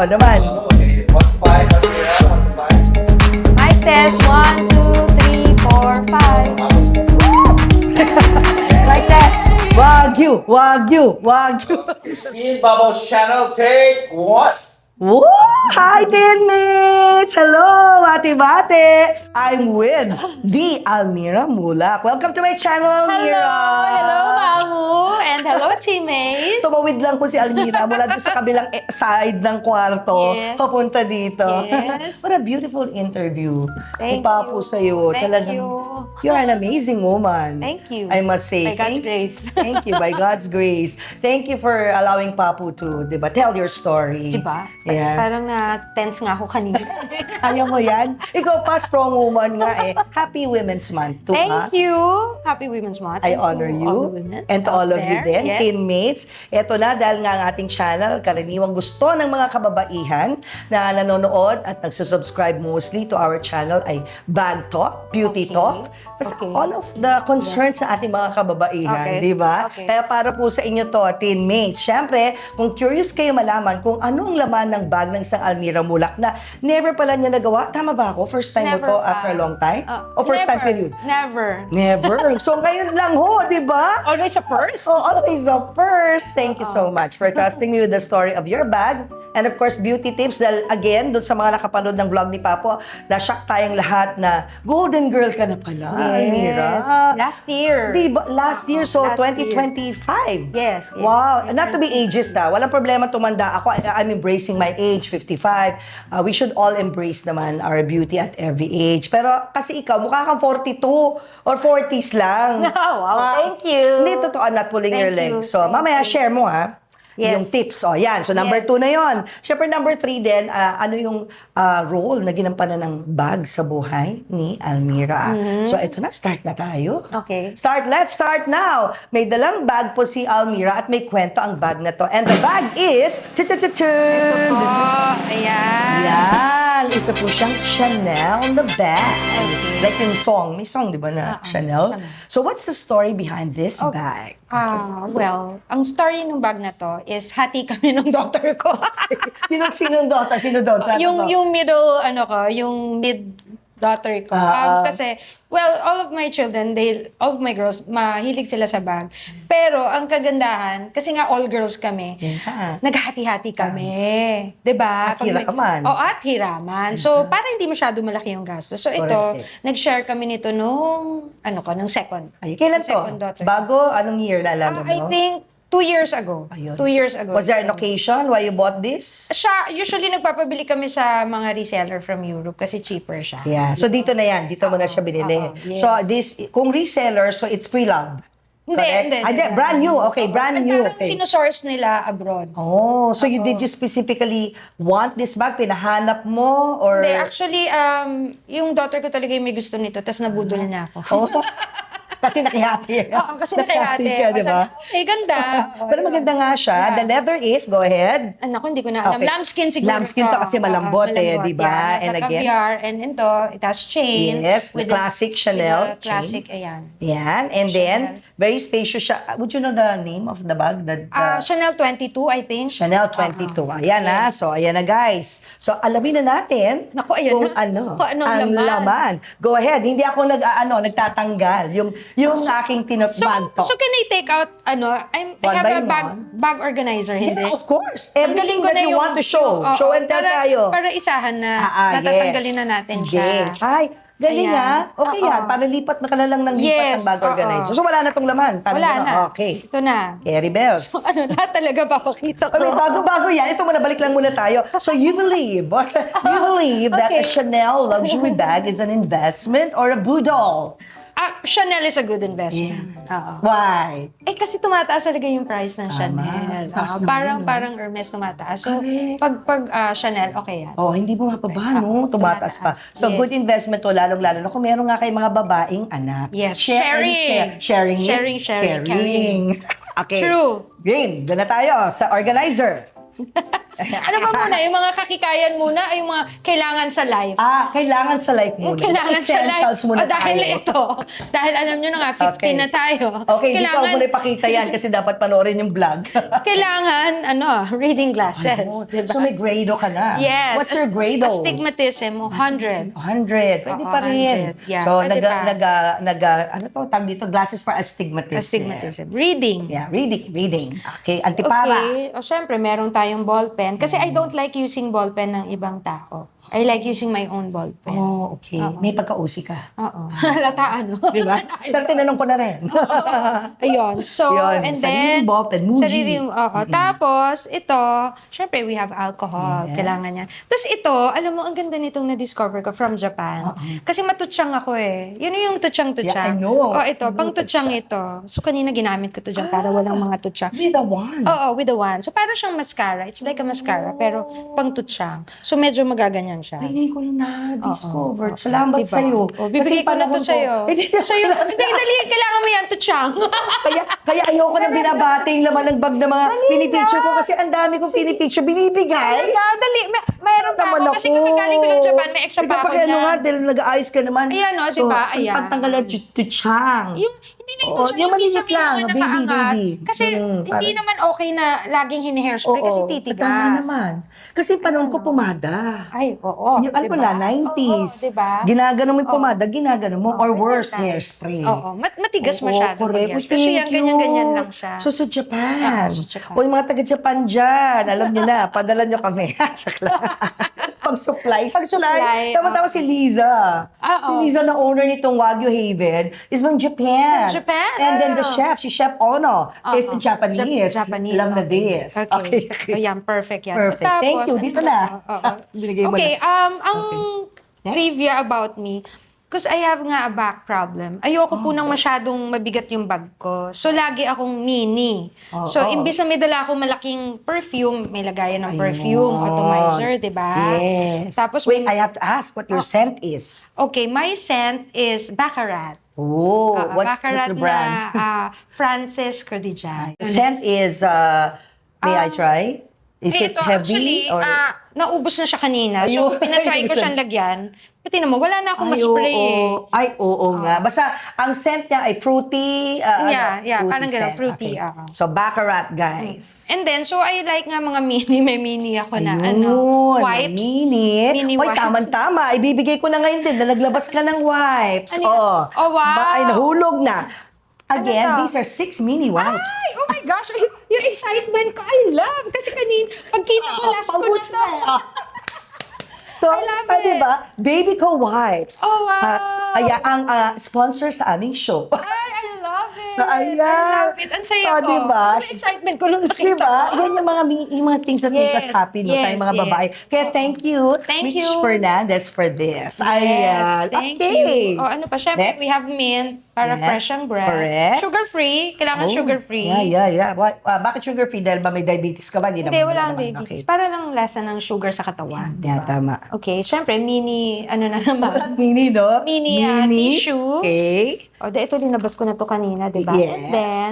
ikaw naman. Okay, 1 to 5, Almira, 1 to 5. Mic test, 1, 2, 3, 4, 5. Mic test. Wagyu, Wagyu, Wagyu. Christine Bubbles channel, take 1. Woo! Hi, teammates! Hello, bate-bate! I'm with the Almira Mulak. Welcome to my channel, Almira! Hello, Mamu! And hello, teammates! Tumawid lang po si Almira mula doon sa kabilang side ng kwarto, Yes. papunta dito. Yes. What a beautiful interview. Thank Papo you. sa'yo. Thank Talagang, you. You're an amazing woman. Thank you. I must say. By God's grace. Thank you, by God's grace. Thank you for allowing Papu to, tell your story. Diba? Yeah. Parang na-tense nga ako kanina. Ayaw mo yan? Ikaw pa, strong woman nga eh. Happy Women's Month to us. Thank you! Happy Women's Month. I And to honor all the you women and to all out of you there. din, Yes. teammates. Ito na, dahil nga ang ating channel, karaniwang gusto ng mga kababaihan na nanonood at nagsusubscribe mostly to our channel ay Bag Talk, Beauty Okay. Talk. Kasi Okay. all of the concerns sa ating mga kababaihan, Okay. di ba? Okay. Kaya para po sa inyo to, teammates. Siyempre, kung curious kayo malaman kung anong laman ng bag ng isang Almira Mulak na never pala niya nagawa. Tama ba ako? First time mo Never to pa. after a long time? O first time Never. period? Never. Never. So ngayon lang ho, di ba? Always a first. Oh, always a first. Thank you so much for trusting me with the story of your bag. And of course, beauty tips. Dahil again, doon sa mga nakapanood ng vlog ni Papo, na-shock tayong lahat na golden girl ka na pala, Almira. Last year. Di ba? Last year, so Last 2025. Yes. Wow. Not to be ageist Walang problema tumanda ako. I'm embracing my age, 55. We should all embrace naman our beauty at every age. Pero kasi ikaw, mukha kang 42 or 40s lang. Wow, thank you. Hindi, totoo. I'm not pulling your Thank you, legs. So, thank mamaya, you. share mo ha. Yes. Yung tips. O, yan. So, number Yes. 2 na yon. Siyempre, number 3 din, ano yung role na ginampanan ng bag sa buhay ni Almira. So, eto na. Start na tayo. Okay. Let's start now. May dalang bag po si Almira at may kwento ang bag na to. And the bag is... Oh, ayan. Yan. Isa po siyang Chanel na bag. Okay. Like yung song. May song, di ba na? Chanel? Chanel. So, what's the story behind this bag? Well, ang story ng bag na to is hati kami ng daughter ko. Sinong daughter? Sino doon? Saan ba? yung middle, yung mid daughter ko. Kasi, well, all of my children, all of my girls, mahilig sila sa bag. Pero, ang kagandahan, kasi nga all girls kami, Yeah. naghati-hati kami. 'Di ba? At hiraman. At hiraman. So, para hindi masyado malaki yung gastos. So, ito, Correct. nag-share kami nito nung second. Ay, kailan to? Second daughter. Bago? Anong year na alam mo? I think 2 years ago. Ayun. 2 years ago. Was there an occasion why you bought this? Siya, usually nagpapabili kami sa mga reseller from Europe kasi cheaper siya. Yeah. So, dito na yan. Dito mo na siya binili. Yes. So, kung reseller, so it's pre-loved. Correct? Hindi. Brand new. Okay, brand new. Parang Okay. sinusource nila abroad. Oh, so did you specifically want this bag? Pinahanap mo? Or... Hindi, actually, yung daughter ko talaga yung may gusto nito, tapos nabudol niya ako. Oh. Kasi nakihati. Oo, kasi nakihati. ka, di ba? Okay, ganda. Pero maganda nga siya. Yeah. The leather is, go ahead. Anak ko, hindi ko na alam. Okay. Lambskin siguro. Lambskin to kasi malambot di ba? Yeah, And nasa again, caviar. And ito, it has chain. yes, the with classic Chanel with the classic, ayan. yan. And then, very spacious siya. Would you know the name of the bag? Chanel 22, I think. Chanel 22. Ayan na. So, ayan na guys. So, alamin na natin Naku, ayan kung na. ano Kung anong ang laman. laman. Go ahead. Hindi ako nagtatanggal. Yung aking bag to. So can I take out, I One have by a one? bag organizer, hindi? Yeah, of course. Tanggalin Everything ko that na you yung- want to show. Oo, Show and tell tayo. Para isahan na, yes. natatanggalin na natin siya. Okay. Ay, galing Ayan. nga. Okay Oo. yan. Para lipat na ka na lang ng lipat Yes, ng bag oo. organizer. So wala na tong laman. Tanong Wala mo na. Okay. Ito na. Carry bells. Lahat talaga papakita ko. Okay, bago-bago yan. Ito muna, balik lang muna tayo. So you believe that Okay. a Chanel luxury bag is an investment or a budol? Chanel is a good investment. Oo. Why? Kasi tumataas talaga yung price ng Chanel. Taas naman, Parang Hermes tumataas. So, Correct. pag Chanel, okay yan. Oh, hindi mo mapaba, no? Tumataas pa. So, Yes. good investment to, lalong-lalo na kung meron nga kayong mga babaeng anak. Yes. Share and share. Sharing is Sharing, caring. Okay. True. Game. Doon na tayo sa organizer. Ano ba muna? Yung mga kakikayan muna ay yung mga kailangan sa life? Kailangan sa life muna. Kailangan sa life. Essentials muna Dahil tayo. ito, dahil alam nyo na nga, 50 Okay. na tayo. Okay, hindi ko muna ipakita yan kasi dapat panoorin yung vlog. Kailangan, reading glasses. Ayun. Diba? So may grado ka na. Yes. What's your grado? Astigmatism mo, 100. 100. Pwede Oo, pa rin. 100. Yeah, So, pwede pa. ano to, tag dito, glasses for astigmatism. Astigmatism. Reading. Yeah, reading. Okay, antipara. Okay. O syempre, meron tayong ballpen. Kasi I don't like using ballpen ng ibang tao. I like using my own ballpen. Oh, okay. Oo. May pagka-usi ka. Oo. Halata, ano? Di ba? Pero tinanong ko na rin. Ayun. So, Yun, and sariling then... ballpen, Muji. Sariling, oo. Tapos, ito, syempre, we have alcohol. Yes. Kailangan yan. Tapos ito, alam mo, ang ganda nitong na-discover ko from Japan. Kasi matutsang ako eh. Yun yung tutsang-tutsang. Yeah, I know. Oh, ito, I know pang tutsang ito. So, kanina ginamit ko to dyan para walang mga tutsang. Be the one. Oo, with the wand. So, parang siyang mascara. It's like a mascara, pero pang tutsang. So, medyo magaganyan siya. Ay, ngayon ko lang na-discovered. Oo. Salamat Diba? sa'yo. Oh, bibigay ko na to sa'yo. Hindi, Sa'yo, hindi, dali, kailangan mo yan, tutsang. kaya ayoko na binabati yung laman ng bag ng mga pinipicture ko kasi ang dami kong pinipicture. Binibigay. Dali, mayroon pa Naman ako. Kasi kami galing ko lang Japan, may extra pa ako Ikaw ano nga, dyan. dahil nag-aayos ka naman. Ayan, o, diba? Ayan. Pantanggal ang tutsang. Yung, hindi na yung Oo, tutsang, yung yung maliit sabihin lang, mo na baby. kaangat. Kasi hindi parang- naman okay na laging hini-hairspray kasi titigas. Tama naman. Kasi panahon ko pumada. Ay, oo. Yung, alam mo na, 90s. Oo, diba? Ginagano mo yung pumada, ginagano mo. Or worse, ganyan tayo. hairspray. Oo, matigas Oo, masyado. correct. pag-hairspray. Thank Kasi yan, you. ganyan-ganyan lang siya. So, sa Japan. Oo, sa Japan. O yung mga taga-Japan dyan, alam nyo na, padala nyo kami. Check lang. Pag-supply. Pag-supply, Tama-tama si Liza. Oo. Si Liza na owner nitong Wagyu Haven is from Japan. From Japan? And then the Oh. chef, si Chef Ono, is Oo. Japanese. Japanese. Alam na this. Okay. Okay. So, yan, perfect yan. Perfect. Tapos, Thank you. Dito na. Oo. Binigay mo Okay, na. ang Next. trivia about me, because I have nga a back problem. Ayoko po nang masyadong mabigat yung bag ko. So, lagi akong mini. Oh, So, oh. imbis na may dala akong malaking perfume, may lagayan ng Ayun. perfume, atomizer, di ba? Yes. Tapos, Wait, I have to ask what your scent is. okay, my scent is Baccarat. Oh, what's Baccarat the brand? na Frances Cordijan. The scent is, may I try? Is it Ito, heavy? actually, naubos na siya kanina. Ayun. So, pinatry ko Ayun. siyang lagyan. Pati naman, wala na akong Ay, ma-spray oo. Ay, oo nga. Basta, ang scent niya ay fruity. Yeah, fruity parang ganun, scent. fruity, Okay. oo. So, Baccarat, guys. And then, so I like nga mga mini, may mini ako na Ayun, wipes. Mini. Mini Oy, wipes. tama-tama. Ibibigay ko na ngayon din na naglabas ka ng wipes. Ano yun? Oh, wow. Ay, nahulog na. Again, to? these are 6 mini wipes. Ay, oh my gosh, yung excitement ko, I love. Kasi pagkita ko last ko na Paubos to. na. So, I love it. diba? Baby Co Wipes. Oh, wow. Ang sponsor sa aming show. Ay, I love it. So, ayan. I love it. Ang saya Oh, ko. diba? So, excitement ko nung nakita Diba? ko. Yan yung mga things that make us Yes, happy, no? yes, Tayong mga yes. babae. Kaya thank you, Thank Rich you. Fernandez, for this. Ayan. Thank Okay. you. O, ano pa? Siyempre, Next. we have mint para Yes, fresh ang breath. correct. Sugar-free. Kailangan Oh, sugar-free. Yeah. Bakit sugar-free? Dahil ba may diabetes ka ba? Hindi, naman, wala ang naman. diabetes. Okay. Para lang lasa ng sugar sa katawan. Yeah, tama. Okay, syempre, mini, ano na naman. Mini, no? Mini, tissue. Okay. O, ito linabas ko na to kanina, di ba? Yes. And then,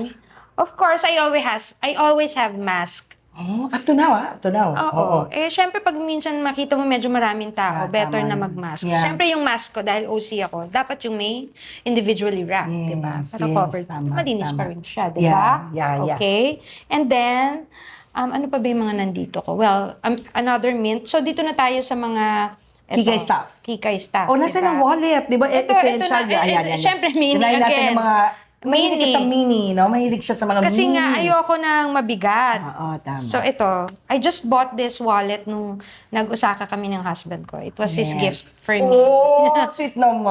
of course, I always have mask. Oh, up to now, Up to now. Oo. Eh, syempre, pag minsan makita mo medyo maraming tao, Yeah, better tama na naman. mag-mask. Yeah. Syempre, yung mask ko, dahil OC ako, dapat yung may individually wrapped, di ba? Yes, Para yes, covered. tama, Malinis pa tama. rin siya, di ba? Yeah. Okay? And then, ano pa ba yung mga nandito ko? Well, another mint. So, dito na tayo sa mga... Kikay stuff. Kikay stuff. Oh, nasa diba? ng wallet, di ba? Ito Essential. na. Yan. Syempre, mini Sinayin natin again. ng mga... Mahilig ka Mini. sa mini, no? Mahilig siya sa mga Kasi mini. nga, ayoko nang mabigat. Oo, tama. So ito, I just bought this wallet nung nag-Osaka kami ng husband ko. It was his Yes. gift for me. Oh, sweet naman.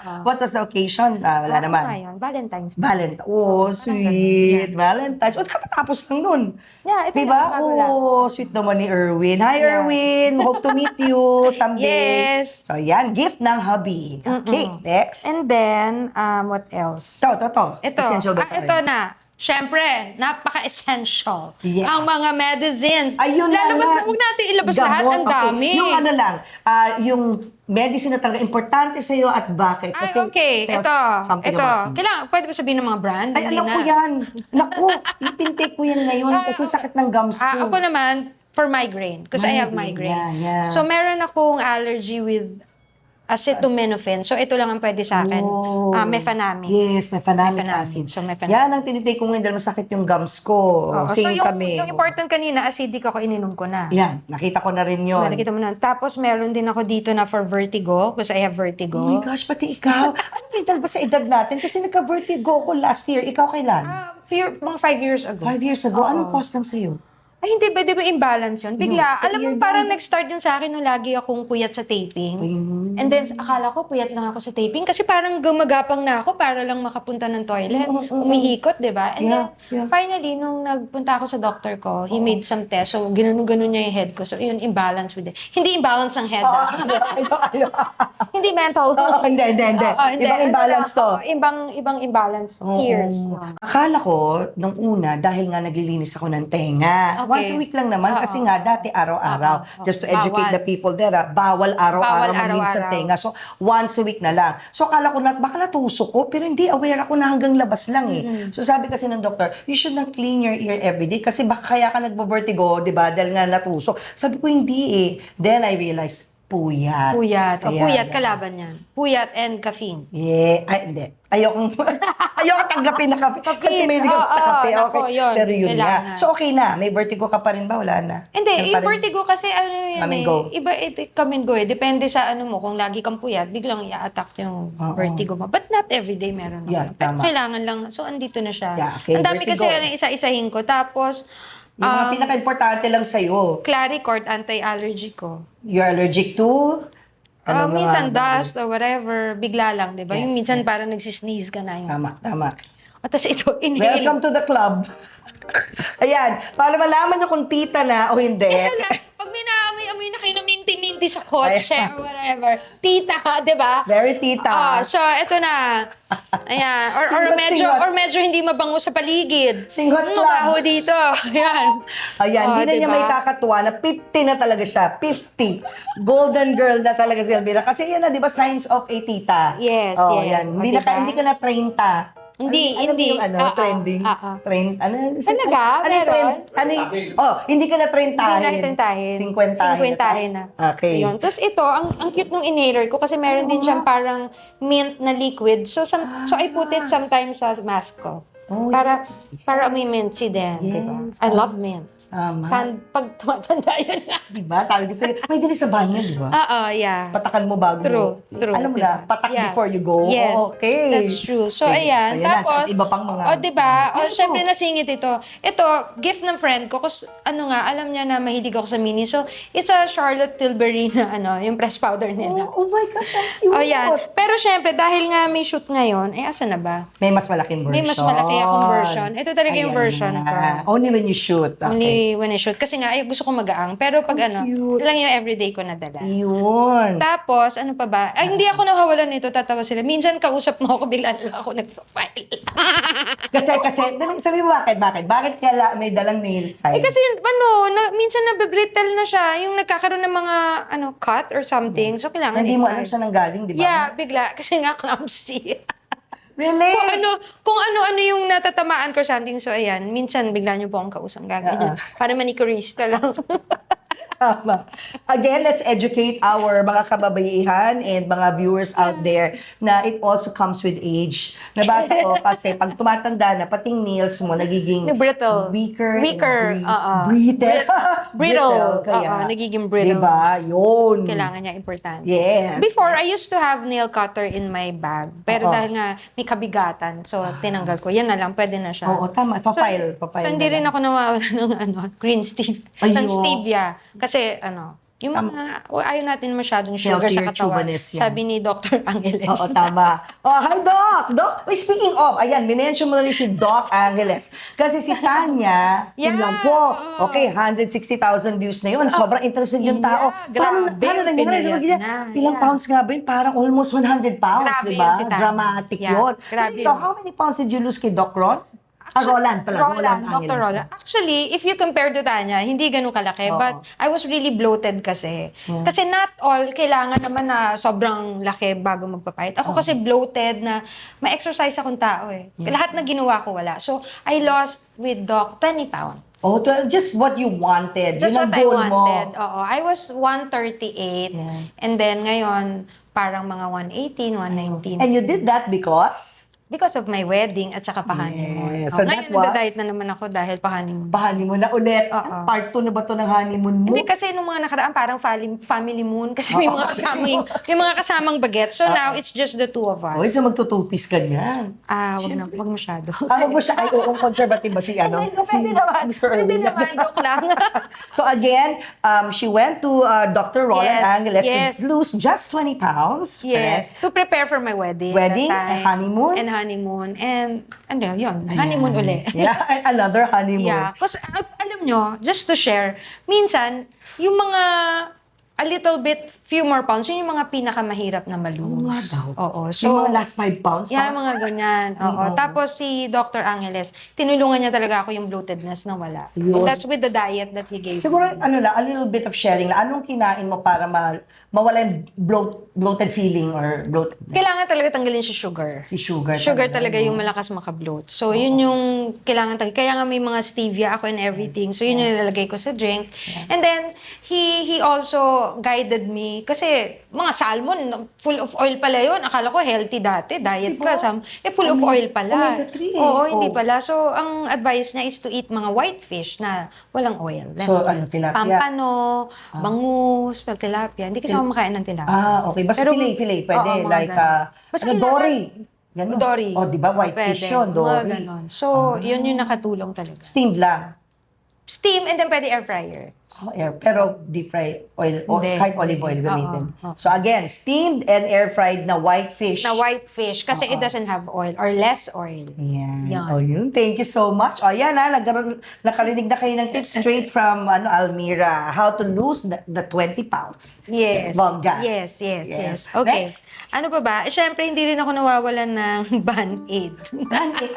Oo. What was the occasion? Wala naman. Ayun, Valentine's. Valentine. Oh, sweet. Valentine's. O, katatapos lang nun. Yeah, ito Diba? lang, bago lang. Oh, sweet naman ni Erwin. Hi, Yeah. Erwin. Hope to meet you someday. Yes. So, yan. Gift ng hubby. Okay, next. And then, what else? Ito. Ito. Essential ba tayo? Ito na. Siyempre, napaka-essential. Yes. Ang mga medicines. Ayun na Lalabas nga. mo, huwag natin ilabas lahat. Gamot, Ang okay. dami. Yung ano lang, yung medicine na talaga importante sa'yo at bakit. Ay, Kasi okay. tells something Ito. about me. Kailangan, pwede ba sabihin ng mga brand? Ay, Hindi alam na. ko yan. Naku, itintake ko yan ngayon kasi sakit ng gums ko. Ako naman, for migraine. Because I have Migraine, migraine. yeah. So, meron akong allergy with acetaminophen. So, ito lang ang pwede sa akin. Oh. Mefenamic. Yes, mefenamic Mefenamic. acid. So, mefenamic. Yan ang tinitake ko ngayon dahil masakit yung gums ko. Oo. So, Same yung kami. important kanina, acidic ako, ininom ko na. Yan, nakita ko na rin yun. Nakita mo na. Tapos, meron din ako dito na for vertigo. Because I have vertigo. Oh my gosh, pati ikaw. Ano mental ba sa edad natin? Kasi nagka-vertigo ko last year. Ikaw kailan? Mga 5 years ago. 5 years ago. Oo. Anong cause lang sa'yo? Ay, hindi ba? Di ba imbalance yun? Bigla. Sa Alam mo, ear parang lang. nag-start yun sa akin nung lagi akong puyat sa taping. Ayun. And then, akala ko puyat lang ako sa taping kasi parang gumagapang na ako para lang makapunta ng toilet. Umiikot, di ba? And Yeah, then, finally, nung nagpunta ako sa doctor ko, he made some tests. So, ganun-ganun niya yung head ko. So, yun, imbalance with it. Hindi imbalance ang head. Oo, Hindi mental. hindi. Oo, hindi. Ibang imbalance to. Ibang imbalance. Ears. Akala ko, nung una, dahil nga naglilinis ako ng tenga. Okay. Once a week lang naman, kasi nga dati araw-araw. Just to educate Bawal. the people there, bawal araw-araw Bawal maglinis ng araw-araw. tenga. So, once a week na lang. So, akala ko, baka natusok ko, pero hindi, aware ako na hanggang labas lang eh. So, sabi kasi ng doktor, you should not clean your ear every day kasi baka kaya ka nagbo-vertigo, di ba, dahil nga natusok. Sabi ko, hindi eh. Then I realized, puyat. Puyat. Kaya Puyat, yan. kalaban yan. Puyat and caffeine. Yeah. Ay, hindi. Ayoko tanggapin na kape. Kasi may Oo, sa kape. oo, nako, Okay. yun. Pero yun Kailangan. nga. So, okay na. May vertigo ka pa rin ba? Wala na. Hindi, Meron pa yung rin? vertigo kasi ano yan Come and eh. go. Iba, come and go eh. Depende sa ano mo. Kung lagi kang puyat, biglang i-attack yung Oo. vertigo mo. But not everyday meron naman. Yeah, Pero tama. kailangan lang. So, andito na siya. Yeah, okay, Ang dami vertigo. kasi ano, isa-isahin ko. Tapos, Yung mga pinaka-importante lang sa'yo. Claricort, anti-allergy ko. You're allergic to? Ano mga Minsan bagay? dust or whatever, bigla lang, di ba? Yeah, Yung minsan parang nagsisneeze ka na yun. Tama. O, tapos ito, inhale. Welcome to the club. Ayan. Para malaman nyo kung tita na o hindi. Ito lang, pag may naamoy-amoy na kayo na minti-minti sa kotse or whatever, tita, di ba? Very tita. So, ito na. Ayan. Or Singot-singot. medyo hindi mabango sa paligid. Singot lang. Mabaho dito. Ayan. Ayan, Oh, hindi na niya diba? may kakatuwa na 50 na talaga siya. 50. Golden girl na talaga siya. Kasi yan na, di ba, signs of a tita. Yes, Oh, yes. yan. Oh, Hindi, diba? hindi ka na 30. Hindi, ano hindi. Yung ano, trending? Trend, ano? Talaga? Ano yung trend? Meron? Ano yung, hindi ka na trendtahin. Hindi na trentahin. 50 na. Okay. Yun. Tapos ito, ang cute nung inhaler ko kasi meron din siyang parang mint na liquid. So I put it sometimes sa mask ko. Oh, Para may minty din, di ba? Yes. I love mint. Tama. Pag tumatanda yun nga. Diba? Sabi ko sa'yo, may din sa banyo, di ba? Yeah. Patakan mo bago True, mo. true. Alam mo na, diba? patak Yeah. before you go. Yes, Okay. that's true. So, Sige. ayan. So, yan na. Tapos, At iba pang mga... diba? Ano Syempre, to? nasingit ito. Ito, gift ng friend ko. Kasi, alam niya na mahilig ako sa mini. So, it's a Charlotte Tilbury na, yung press powder nila. Oh my gosh, ang cute. Oh, yan. Pero syempre, dahil nga may shoot ngayon, asa na ba? May mas malaking version. May mas malaki akong version. Ito talaga yung Ayan version na. ko. Only when you shoot. Okay. Only when I shoot. Kasi nga, gusto ko magaang. Pero pag cute. lang yung everyday ko nadala. Yun. Tapos, ano pa ba? Ay, hindi ako nahawalan nito, tatawa sila. Minsan, kausap mo ako, bigla na lang ako nag-file. Sabi mo bakit? Bakit may dalang nail file? Kasi, minsan nabibrittle na siya. Yung nagkakaroon ng mga, cut or something. So, kailangan Hindi mo i-file. alam saan nanggaling, di ba? Yeah, bigla. Kasi nga, clumsy. Really? Kung ano yung natatamaan ko or something. So, ayan. Minsan, bigla niyo po akong kausap. Gagawin para manicurista lang. Tama. Again, let's educate our mga kababaihan and mga viewers out there na it also comes with age. Nabasa ko kasi pag tumatanda na, pating nails mo nagiging Brittle. weaker. Weaker. Brittle. Brittle. Kaya, Nagiging brittle. Diba? Yun. Kailangan niya importante. Yes. Before, I used to have nail cutter in my bag. Pero Oo. dahil nga may kabigatan, so tinanggal ko. Yan na lang, pwede na siya. Oo, tama. Pa-file. So, Pa-file hindi na rin lang. ako nawawala ng green stevia. Ayun. Ng stevia. Kasi, yung mga, ayaw natin masyadong sugar sa Healthier katawan. chubiness yan. Sabi ni Dr. Angeles. Oo, tama. Oh, hi, Doc! Doc, wait, speaking of, ayan, minention mo na rin si Doc Angeles. Kasi si Tanya, Yeah. yun lang po. Okay, 160,000 views na yun. Sobrang interested yung tao. grabe, Paano nangyari? pinayak na. Ilang Yeah. pounds nga ba yun? Parang almost 100 pounds, Grabe di ba? yun si Tanya. Dramatic Yeah, yun. grabe Ikaw, yun. how many pounds did you lose kay Doc Ron? Roland pala. Roland Dr. Angeles. Roland. Actually, if you compare to Tanya, hindi ganun kalaki. Oo. But I was really bloated kasi. Kasi not all kailangan naman na sobrang laki bago magpapahit. Ako kasi bloated na may exercise akong tao eh. Lahat na ginawa ko wala. So, I lost with Doc 20 pounds. Oh, just what you wanted. Just Yun ang what I goal wanted. mo. Oo. I was 138. Yeah. And then ngayon, parang mga 118, 119. And you did that because? Because of my wedding at saka pa-honeymoon. Yes. So Ngayon, that was- nagda-diet na naman ako dahil pa-honeymoon. Honeymoon na ulit. Oo. Part 2 na ba to ng honeymoon mo? Hindi kasi nung mga nakaraan parang family moon kasi may mga kasamang baget. So now it's just the two of Oh, us. isa magtutupis ka niyan. Wag masyado. Wag mo siya, ay, oo, conservative ba si, ano? Pwede si naman. Mr. Pwede Erwin. naman, joke lang. So again, she went to Dr. Roland Yes, Angeles yes. to lose just 20 pounds. Yes, to prepare for my wedding. Wedding, that time. and honeymoon? And honeymoon. And ano, yun, honeymoon uli. Yeah, another honeymoon. Yeah, kasi alam nyo, just to share, minsan, yung mga a little bit, few more pounds, yun yung mga pinakamahirap na malose. Oo nga daw. Oo. So, Yung mga last 5 pounds. yeah, parang- mga ganyan. Oo. Tapos si Dr. Angeles, tinulungan niya talaga ako yung bloatedness na wala. Yun. That's with the diet that he gave Siguro, me. ano lang, a little bit of sharing lang. Anong kinain mo para mawala yung bloated feeling or bloatedness? Kailangan talaga tanggalin si sugar. Si sugar. Sugar talaga yung malakas makabloat. So, yun yung kailangan talaga. Kaya nga may mga stevia ako and everything. So, yun yung nilalagay ko sa drink. And then, he also guided me. Kasi, mga salmon, full of oil pala yun. Akala ko healthy dati. Diet ka. Full of oil pala. Omega-3 eh. Oo, hindi Oh. pala. So, ang advice niya is to eat mga white fish na walang oil. Less So, oil. ano, tilapia? Pampano, bangus, tilapia. Hindi kasi ako makain ng tilapia. Okay. Basta Pero- filet, pwede. Oo, mga Like, ganun. Basta ano, kailangan- dory. Ganun. Dory. Oh, di ba? White Pwede, fish yun, mga dory. ganon. So, yun yung nakatulong talaga. Steamed lang. Steam and then pwede air fryer. Oh, pero deep fry oil, o Hindi. kahit olive oil gamitin. Oo. So again, steamed and air fried na white fish. Na white fish kasi it doesn't have oil or less oil. Yan. Yan. Oh, yun. Thank you so much. Oh, yan nakarinig na kayo ng tips straight from Almira. How to lose the 20 pounds. Yes. Bongga. Yes. Yes. Okay. Next. Ano pa ba? Siyempre, hindi rin ako nawawalan ng Band-Aid.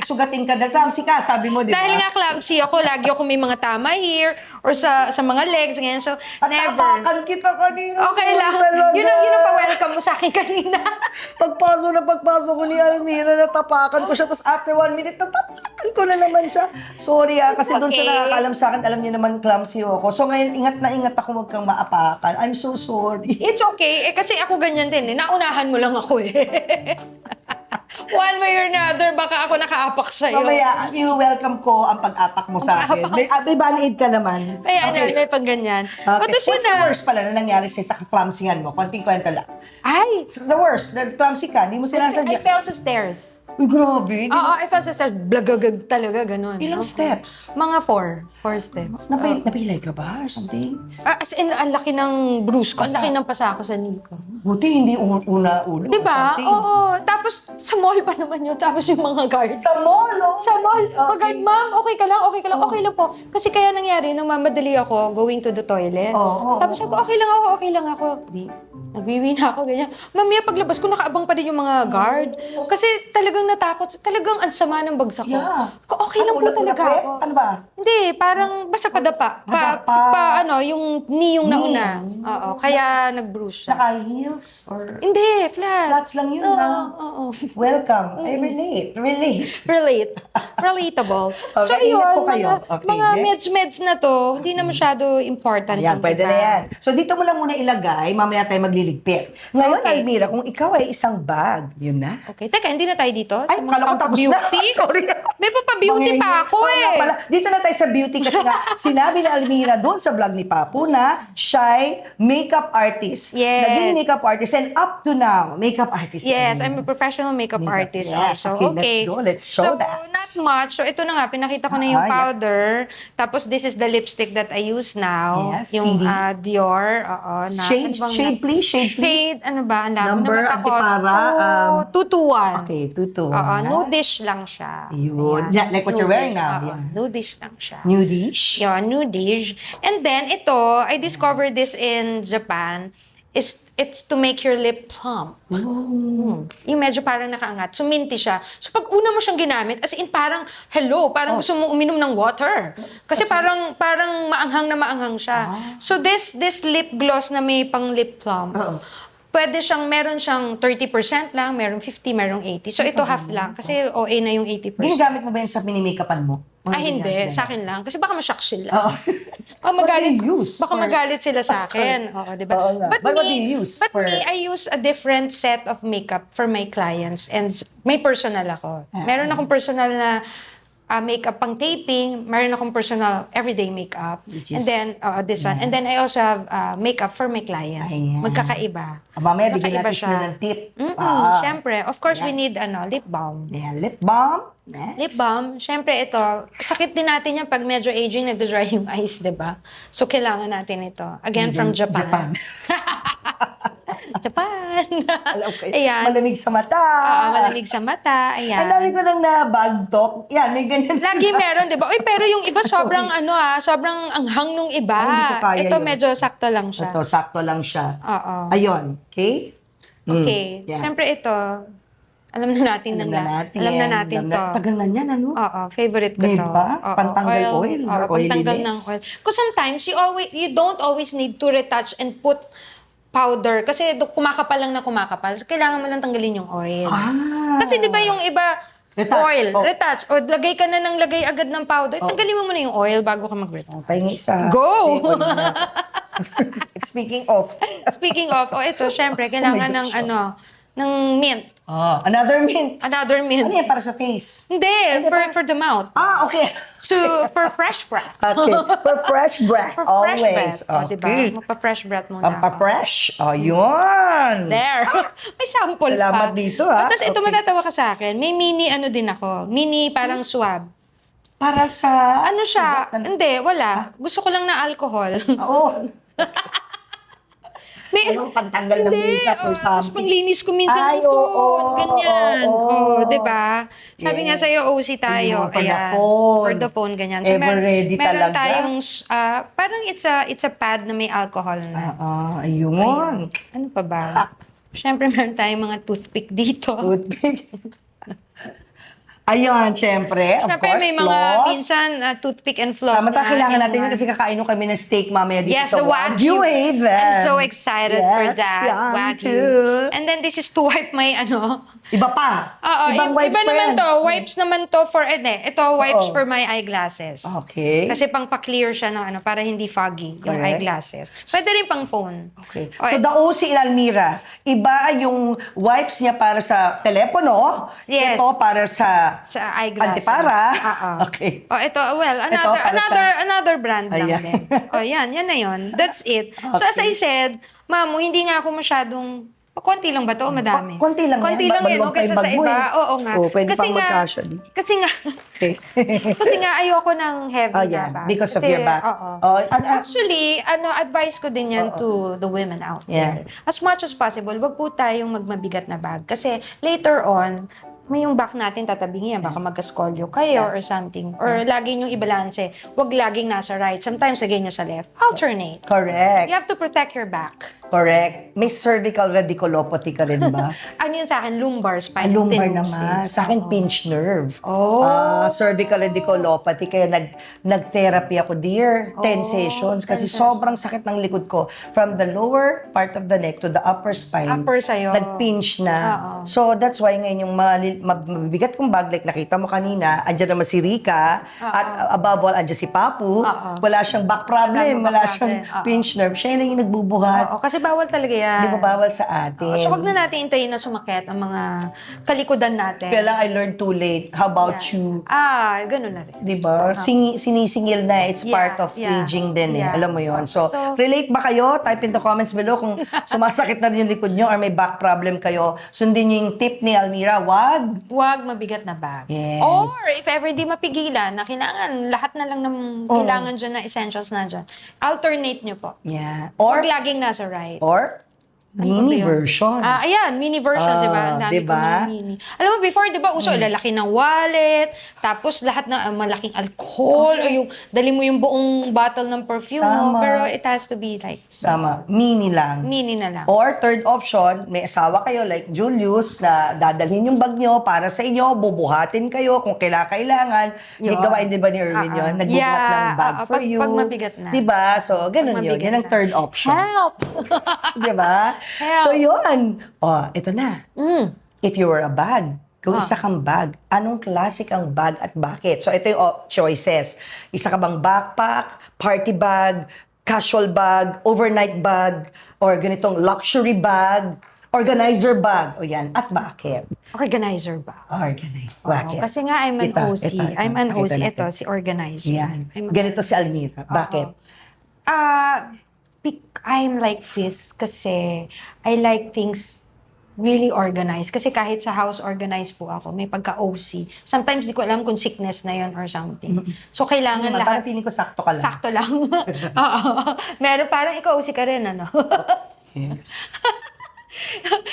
Sugatin ka na. Clumsy ka, sabi mo, di ba? Dahil nga clumsy ako, lagi ako may mga tama here or sa mga legs, ganyan. So, At never. tapakan kita kanina. Okay lang. Talaga. Yun ang pa-welcome mo sa akin kanina. Pagpasok ko ni Almira, natapakan ko siya. Tapos after 1 minute, natapakan ko na naman siya. Sorry kasi doon sa Okay. nakakalam sa akin, alam niyo naman clumsy ako. So ngayon, ingat na ingat ako, huwag kang maapakan. I'm so sorry. It's okay. Kasi ako ganyan din. Naunahan mo lang ako eh. One way or another, baka ako nakaapak sa'yo. Mamaya, i-welcome ko ang pag-apak mo sa akin. May band-aid ka naman. Ayan, may pag ganyan. But Okay. this yun What's the worst pala na nangyari sa clumsyhan mo? Konting kwento lang. Ay! The worst, the clumsy ka, hindi mo I sinasadya. fell sa stairs. Uy, grabe. Oo, I fell sa stairs. Blagagag talaga, ganun. Ilang steps? Mga 4 steps. Napilay ka ba or something? As in, ang laki ng bruise ko. Ang laki ng pasa ko sa knee ko. Buti hindi una-uno or Diba? something. Oo. Tapos, sa mall pa naman yun. Tapos yung mga guards. Sa mall, oh. Sa mall. Okay. Ma'am, okay ka lang, okay lang po. Kasi kaya nangyari, nung mamadali ako going to the toilet. Oo, Tapos ako, okay lang ako. Di, nagwiwi na ako, ganyan. Mamaya paglabas ko, nakaabang pa din yung mga guard. Kasi talagang natakot. Talagang ang sama ng bagsak ko. Yeah. Okay lang po talaga ulat-ulat, ako. Ano ba? Hindi, parang basta padapa. Padapa. Yung knee yung Knee. nauna. Oo, kaya nag-bruise siya. Naka-heels? Or Hindi, flat. flats lang yun, Oo, ha? oo. Welcome. I relate. Relatable. Okay, So, ingat yun, po kayo. Okay, mga next. meds na to, hindi na masyado important. Ayan, yung pwede iba. na yan. So, dito mo lang muna ilagay, mamaya tayo magliligpit. Ngayon, Okay. Almira, kung ikaw ay isang bag, yun na. Okay, teka, hindi na tayo dito? Ay, Sa mga kala ko tapos na. beauty? Sorry. May papabeauty pa ako Oo nga eh. pala. Dito na tayo sa beauty kasi nga, sinabi ni Almira doon sa vlog ni Papu na siya'y makeup artist. Yes. Naging makeup artist and up to now, makeup artist. si Yes, Almira. I'm a professional makeup artist Yes, also. okay, let's go. Let's show so, that. not much. So, ito na nga, pinakita ko na yung Yeah. powder. Tapos, this is the lipstick that I use now. Yes, yung CD. Dior. Oo, na, Shade, ano bang- shade please, shade please. Shade, ano ba? Ang dami Number, naman ako. antipara, 221. Okay, tuto. Oo, nudish lang siya. Yun. Ayan. Yeah, like what you're wearing now. Oo, Yeah. nudish lang siya. Nudish. Yun, nudish. And then, ito, I discovered this in Japan. it's to make your lip plump. Yung medyo parang nakaangat. So, minty siya. So, pag una mo siyang ginamit, as in parang, hello, parang gusto mo uminom ng water. Kasi parang maanghang siya. So, this lip gloss na may pang lip plump, meron siyang 30% lang, meron 50, meron 80. So, ito half lang. Kasi OA na yung 80%. Ginagamit mo ba yun sa mini-makeupan mo? Hindi. Sa akin lang. Kasi baka ma-shock sila. Oo. Baka magalit, What do you use baka for- magalit sila sa akin. Oo, di ba? Oo nga. But what do you use But for- me, I use a different set of makeup for my clients. And may personal ako. Meron akong personal na makeup pang taping. Meron akong personal everyday makeup. Which And is- then, this one. And then I also have makeup for my clients. Ayan. Magkakaiba. Mamaya bigyan Magkakaiba natin sila ng tip. Siyempre. Of course, we need lip balm. Ayan, lip balm. Next. Lip balm, syempre ito, sakit din natin yan pag medyo aging, nagda-dry yung eyes, di ba? So, kailangan natin ito. Again, from Japan. Japan. Okay. Ayan. Malamig sa mata. Oo, malamig sa mata. Ayan. Ang dami ko nang na-bag talk. Yan, may ganyan Lagi meron, di ba? Uy, pero yung iba sobrang sobrang anghang nung iba. Ay, hindi ko kaya Ito yun. medyo sakto lang siya. Ito, sakto lang siya. Oo. Ayun. Okay? Okay. Yeah. Siyempre ito, alam na natin Alam na natin. Alam na natin to. Tagal na yan, ano? Oo, favorite ko to. Diba? Oo, Pantanggal oil or oo, pantanggal ng oiliness. oil. Because sometimes you don't always need to retouch and put powder kasi kumakapal lang na kumakapal. So, kailangan mo lang tanggalin yung oil. Kasi 'di ba yung iba Retouch. oil, Oh. retouch. O lagay ka na ng lagay agad ng powder. Tanggalin mo muna yung oil bago ka mag-retouch. Pahingi isa. Go! Kasi oil na. Speaking of. Speaking of, ito syempre kailangan ng gosh, ng mint. Another mint. Another mint. Ano yan para sa face? Hindi, for the mouth. Okay. For fresh breath. Okay. For fresh breath. For fresh Always. breath. O, diba? Okay. Magpa-fresh breath muna ako. Pampapresh. Yun. There. May sample Salamat pa. dito, ha? Tapos ito, Okay. matatawa ka sa akin. May mini din ako. Mini parang swab. Para sa... Ano siya? sugat ng- Hindi, wala. Gusto ko lang na alcohol. Oo. May, Ano, pantanggal ng makeup or tapos something. panglinis ko minsan Ay, ng phone. oo, Ganyan. oo. Oh, diba? Sabi nga Yes. sa'yo, OC tayo. For the Ayan. phone. For the phone, ganyan. Ever ready meron talaga. tayong, parang it's a pad na may alcohol na. Ayun. Ano pa ba? Siyempre, meron tayong mga toothpick dito. Toothpick. Ayun, syempre. Of Siyempre, course, may mga, floss. minsan, toothpick and floss Tama, na. kailangan in natin yun one. kasi kakain kami ng steak mamaya dito Yes, sa the Wagyu. Haven. I'm so excited for Yes, that. yeah, me Wagyu. too. And then, this is to wipe my, Iba pa. Oo, Ibang wipes iba pa naman yan. to. Wipes naman to for, ito, wipes Oo. for my eyeglasses. Okay. Kasi pang pa-clear siya ng para hindi foggy yung Correct. eyeglasses. Pwede rin pang phone. Okay. O, So, the OC in Almira, iba yung wipes niya para sa telepono. Yes. Ito para sa sa eyeglasses. antipara. Oo. Okay. Oh, ito, well, Ito, para sa- another brand lang Ayan. din. Oh, yan na yun. That's it. So, as I said, Mamu, hindi nga ako masyadong, konti lang ba to o madami? Konti lang Konti yan. lang yan, Maluwag pa okay, yung sa bag mo iba. eh. Oo nga. Oo, pwede pang magkasya. Kasi nga, Okay. kasi nga ayoko ng heavy Oh, na yeah. bag. Because of Kasi, your back. Oo. Oh, Actually, advice ko din yan to the women out there. As much as possible, wag po tayong magmabigat na bag. Kasi later on, may yung back natin tatabingin yan, baka magkaskolyo kayo or something. Or lagi nyo ibalanse. Wag laging nasa right. Sometimes lagay nyo sa left. Alternate. Correct. You have to protect your back. Correct. May cervical radiculopathy ka rin ba? Ano yun sa akin? Lumbar spine Lumbar stenosis. naman. Sa akin, Oo. pinched nerve. Oh. Cervical radiculopathy. Kaya nag-therapy ako, dear. 10 sessions. Kasi sobrang sakit ng likod ko. From the lower part of the neck to the upper spine. Upper sa'yo. Nag-pinch na. Oo. So, that's why ngayon yung mabibigat kong bag, like nakita mo kanina, andyan naman si Rika. At above all, andyan si Papu. Wala siyang back problem. Wala Wala back siyang problem. Oo. pinch nerve. Siya yung nagbubuhat. Oo, kasi bawal talaga yan. Di ba bawal sa atin? So, wag na natin hintayin na sumakit ang mga kalikudan natin. Kaya lang I learned too late. How about you? Ganun na rin. Di ba? Sinisingil na. It's Yeah, part of yeah, aging din eh. yeah. Alam mo yon. So, So, relate ba kayo? Type in the comments below kung sumasakit na rin yung likod nyo or may back problem kayo. Sundin nyo yung tip ni Almira. Wag. Huwag mabigat na bag. Yes. Or if ever di mapigilan, na kailangan, lahat na lang ng kailangan dyan na essentials na dyan, alternate nyo po. Yeah. Huwag laging nasa right. Or Ano Mini ba yun? versions. Ayan, mini version, di ba? Ang dami diba? ko ng mini. Alam mo, before, di ba, uso, lalaki ng wallet, tapos lahat na malaking alcohol, o yung, dali mo yung buong bottle ng perfume mo, Tama. pero it has to be like, Tama, mini lang. mini na lang. Or third option, may asawa kayo like Julius na dadalhin yung bag nyo para sa inyo, bubuhatin kayo kung kailangan. Yun. Gawain din ba ni Erwin yun? Nagbubuhat ng bag for you. Pag mabigat na. Diba? So, ganun Pag yun. mabigat Yan ang na. third option. Help! Diba? Help. So, yun. Oh, ito na. Mm. If you were a bag, kung isa kang bag, anong classic ang bag at bakit? So, ito yung choices. Isa ka bang backpack, party bag, casual bag, overnight bag, or ganitong luxury bag, organizer bag. O yan. At bakit? Organizer ba? Organize. Oo, Bakit? kasi nga, I'm an OC. I'm an Pakita OC. natin. Ito, si organizer. Yan. I'm- Ganito si Almira. Bakit? I'm like this kasi I like things really organized. Kasi kahit sa house organized po ako, may pagka-OC. Sometimes di ko alam kung sickness na yon or something. So, kailangan Ano naman, parang lahat feeling ko sakto ka lang. sakto lang. Oo. Meron, parang ikaw OC ka rin, ano? Yes.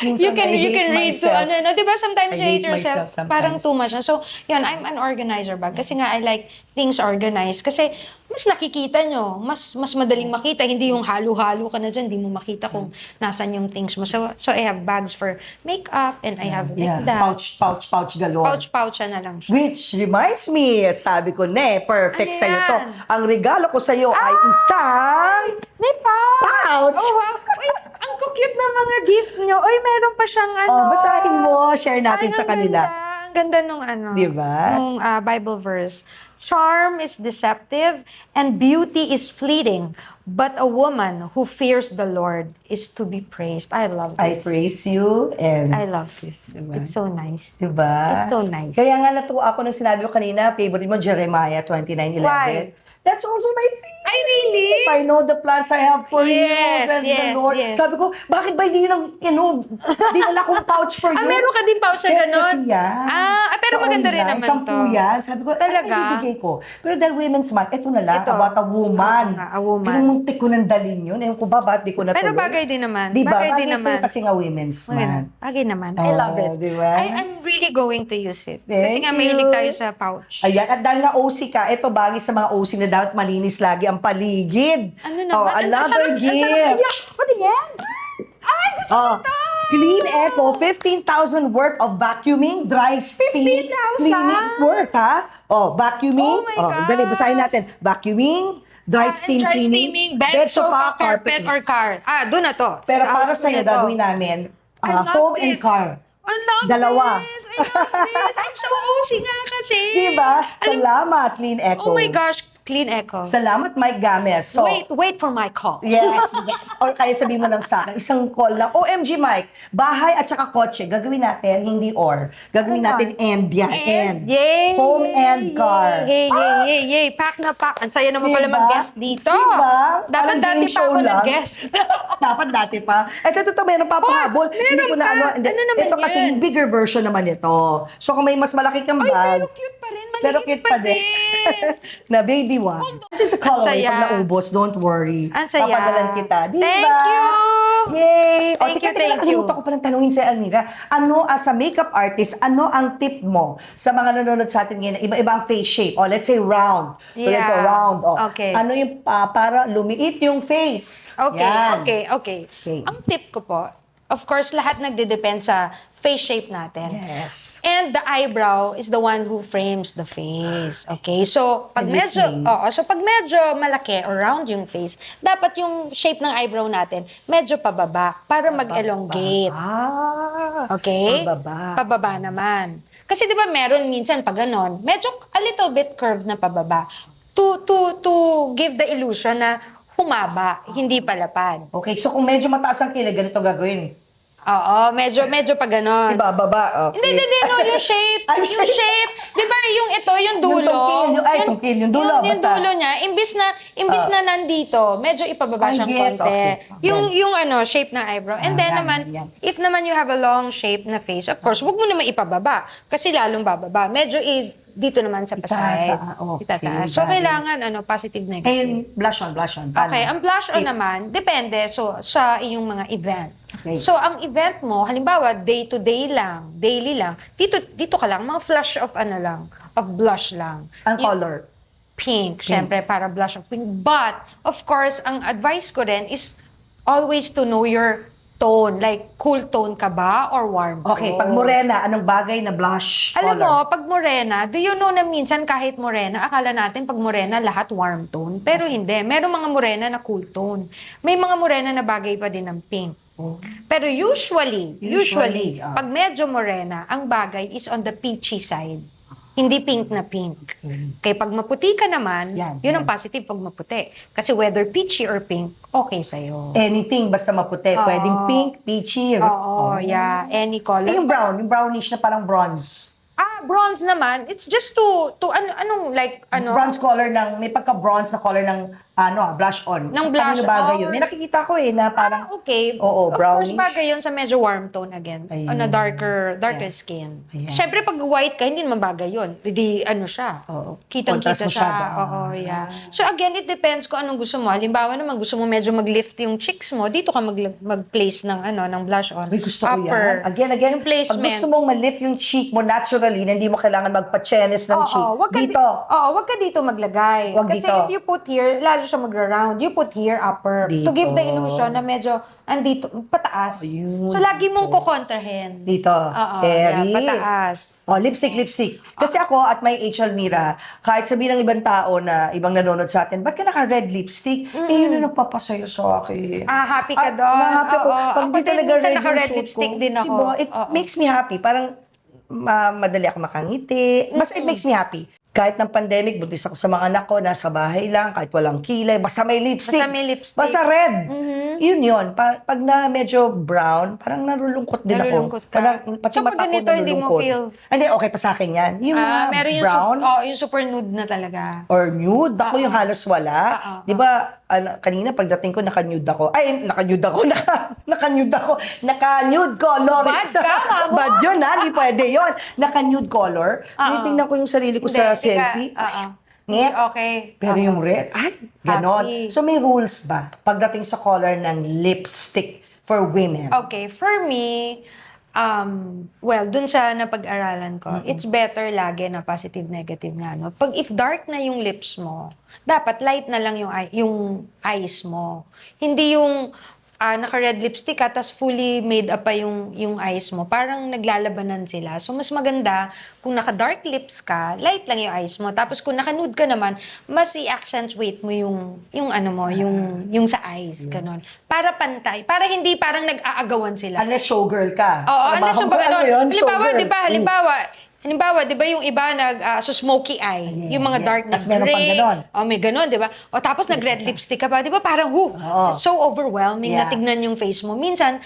you can I hate read to myself. ano, di ba sometimes I you hate hate myself yourself, sometimes. parang too much na. So, yun, I'm an organizer ba? Kasi nga, I like things organized. Kasi, mas nakikita nyo, mas madaling makita. Hindi yung halo-halo ka na dyan, hindi mo makita kung nasan yung things mo. So I have bags for makeup, and I have like that. Pouch galore. Pouch na lang siya. Which reminds me, sabi ko na perfect Ano sa'yo to. yan? Ang regalo ko sa'yo ay isang May pouch! pouch! Oh, wow! Uy, ang cute na mga gift nyo. Uy, meron pa siyang ano. Oh, basahin mo, share natin Ay, sa ang kanila. Ganda. Ang ganda nung ano. Di ba? Nung Bible verse. Charm is deceptive and beauty is fleeting, but a woman who fears the Lord is to be praised. I love I this. praise you and I love this. Diba? It's so nice. diba? It's so nice. Kaya nga natuwa ako nung sinabi ko kanina, favorite mo Jeremiah 29:11. Why? That's also my favorite. Ay, really? If I know the plans I have for you, Yes, says the yes, Lord. yes. Sabi ko, bakit ba hindi yun ang, dinala kong pouch for you? Meron ka din pouch na Set ganon? kasi yan. Pero Sa maganda rin online, naman 10 to. yan. Sabi ko, Talaga? ano ibibigay ko? Pero dahil Women's Month, ito na lang, Ito. about a woman. Oo nga, a woman. Pero muntik ko nang dalhin yun. Ewan ko ba, bakit di ko natuloy? Pero bagay din naman. Diba? Bagay din Bagay sa'yo naman. kasi nga Women's Month. Bagay naman. I love it. Diba? I'm really going to use it. Kasi Thank nga, you. mahilig tayo sa pouch. Ayan, at dahil nga OC ka, ito bagay sa mga OC na dapat malinis lagi ang paligid. Ano naman? Oh, Ang another sarap- ang sarap gift. niya. Pati yan? Ay, gusto ko to! Clean Eco, 15,000 worth of vacuuming, dry steam 15,000? cleaning worth, ha? Oh, vacuuming. Oh my gosh. Dali, basahin natin. Vacuuming, dry steam and dry cleaning, steaming, bed, sofa, carpet, or car. Doon na to. Pero Sa para house sa'yo, na to. gagawin namin, I love home and this. car. I love Dalawa. this. I love this. I'm so OC nga kasi. Diba? Alam- Salamat, Clean Eco. Oh my gosh, Clean Eco. Salamat, Mike Games. So, Wait for my call. yes, yes. Or kaya sabihin mo lang sa akin, isang call lang. OMG, Mike, bahay at saka kotse, gagawin natin, hindi or. Gagawin Ano? natin and yan, and. Yay! Home and car. Yay, yay, yay. Pack na pack. Ang saya naman pala Diba? mag-guest dito. Diba? Dapat Parang dati game pa show ako lang. nag-guest. Dapat dati pa. Ito, meron pa pahabol. meron Hindi ko na pa. ano. Hindi. Ano naman Ito kasi yun? yung bigger version naman ito. So kung may mas malaki kang Ay, bag, pero cute pa rin. Maliit pero cute pa din. na baby one. Just a call away saya. pag naubos. Don't worry. Ang saya. Papadalan kita. Diba? Thank you. Yay! Thank you, thank you. Nakalimutan ko palang tanungin sa Almira. Ano, as a makeup artist, ano ang tip mo sa mga nanonood sa atin ngayon? Iba-iba ang face shape. O, let's say round. Tulad Yeah. ko, round. O, Okay. Ano yung para lumiit yung face? Okay, Yan. okay. Okay. Ang tip ko po, of course, lahat nagde-depend sa face shape natin. Yes. And the eyebrow is the one who frames the face. Okay? So, pag I'm medyo, listening. pag medyo malaki or round yung face, dapat yung shape ng eyebrow natin medyo pababa para mag-elongate. Okay? Pababa. Pababa naman. Kasi 'di ba meron minsan pag ganon, medyo a little bit curved na pababa to give the illusion na humaba, hindi palapad. Okay, so kung medyo mataas ang kilay, ganito gagawin. Oo, medyo pa ganon. Diba, baba? Okay. Hindi, no, yung shape. Ay, yung shape. shape. Di ba, yung ito, yung dulo. tungkil, yung dulo, Yung basta. dulo niya, imbis na nandito, medyo ipababa I siyang gets, konti. okay. Yung shape ng eyebrow. And then yan, naman, yan. if naman you have a long shape na face, of course, wag mo naman ipababa. Kasi lalong bababa. Medyo dito naman sa pasay. Okay, Itataas. So, got it. kailangan, positive, negative. And blush on. Paano? Okay, ang blush on Tip. naman, depende sa iyong mga event. Okay. So, ang event mo, halimbawa, day-to-day lang, daily lang, dito ka lang, mga flush of of blush lang. Ang color. Pink, syempre, para blush of pink. But, of course, ang advice ko rin is always to know your tone. Like, cool tone ka ba or warm tone? Okay, pag morena, anong bagay na blush Alam color? mo, pag morena, do you know na minsan kahit morena, akala natin pag morena, lahat warm tone. Pero hindi. Merong mga morena na cool tone. May mga morena na bagay pa din ng pink. Pero usually, pag medyo morena, ang bagay is on the peachy side. Hindi pink na pink. Kaya pag maputi ka naman, yun ang positive pag maputi. Kasi whether peachy or pink, okay sa'yo. Anything, basta maputi. Pwedeng pink, peachy. Yeah. Any color. Yung brown, yung brownish na parang bronze. Bronze naman, it's just to Bronze color ng, may pagka-bronze na color ng, blush on. Ng Paano blush bagay on. yun? May nakikita ko na parang, okay. Oo, Of brownish. course, bagay yun sa medyo warm tone again. Ayun. On a darker Ayan. skin. Ayan. Siyempre, pag white ka, hindi naman bagay yun. Hindi, siya. Oo. Kitang-kita Contrast siya. masyado. Yeah. So again, it depends kung anong gusto mo. Halimbawa naman, gusto mo medyo mag-lift yung cheeks mo, dito ka mag-place ng blush on. Uy, gusto ko Upper. yan. Again, Yung placement. pag gusto mong ma-lift yung cheek mo naturally, na hindi mo kailangan magpa-chenes ng cheek. Dito. Wag ka dito maglagay. Wag Kasi dito. if you put here, lalo siya magra-round. You put here, upper. Dito. To give the illusion na medyo andito, pataas. Ayun. So, lagi mong kukontrahin. Dito. Carry. Pataas. Lipstick. Kasi ako, at my age, Almira, kahit sabihin ng ibang tao na ibang nanonood sa atin, ba't ka naka-red lipstick? Yun ang nagpapasayo sa akin. Happy ka doon. Na-happy ako. Pag Ako di din, talaga minsan red yung naka-red suit lipstick ko, din ako. diba? It Oo. makes me happy. Parang madali ako makangiti. Basta it makes me happy. Kahit ng pandemic, buntis ako sa mga anak ko, nasa bahay lang, kahit walang kilay, basta may lipstick. Basta may lipstick. Basta red. Yun. Pag na medyo brown, parang narulungkot din Narulungkot ako. ka. Pati So, pag mata ko ganito, hindi mo nalulungkot. feel? Hindi, okay pa sa akin yan. Yung mga Meron yung, brown yung super nude na talaga. or nude, ako yung halos wala. Di ba, kanina pagdating ko, naka-nude ako. Naka-nude color. Bad ka, mamo. Bad yun, ha? Hindi pwede yun. Naka-nude color. Tingnan ko yung sarili ko sa Hindi, selfie. Nget. Okay. Pero yung red, ganon. Happy. So may rules ba pagdating sa color ng lipstick for women? Okay, for me, dun sa napag-aralan ko, it's better lagi na positive, negative nga, no? Pag if dark na yung lips mo, dapat light na lang yung eyes mo. Hindi yung naka-red lipstick ka, tas fully made up pa yung eyes mo. Parang naglalabanan sila. So, mas maganda kung naka-dark lips ka, light lang yung eyes mo. Tapos, kung naka-nude ka naman, mas i-accentuate mo yung sa eyes. Ganon. Para pantay. Para hindi parang nag-aagawan sila. Unless showgirl ka. Oo, unless yung baga nun. Halimbawa, di ba yung iba smoky eye, yung mga dark na Tas meron pang gray. ganon. May ganon, di ba? O tapos nag-red lipstick ka pa, di ba? Parang, so overwhelming na tignan yung face mo. Minsan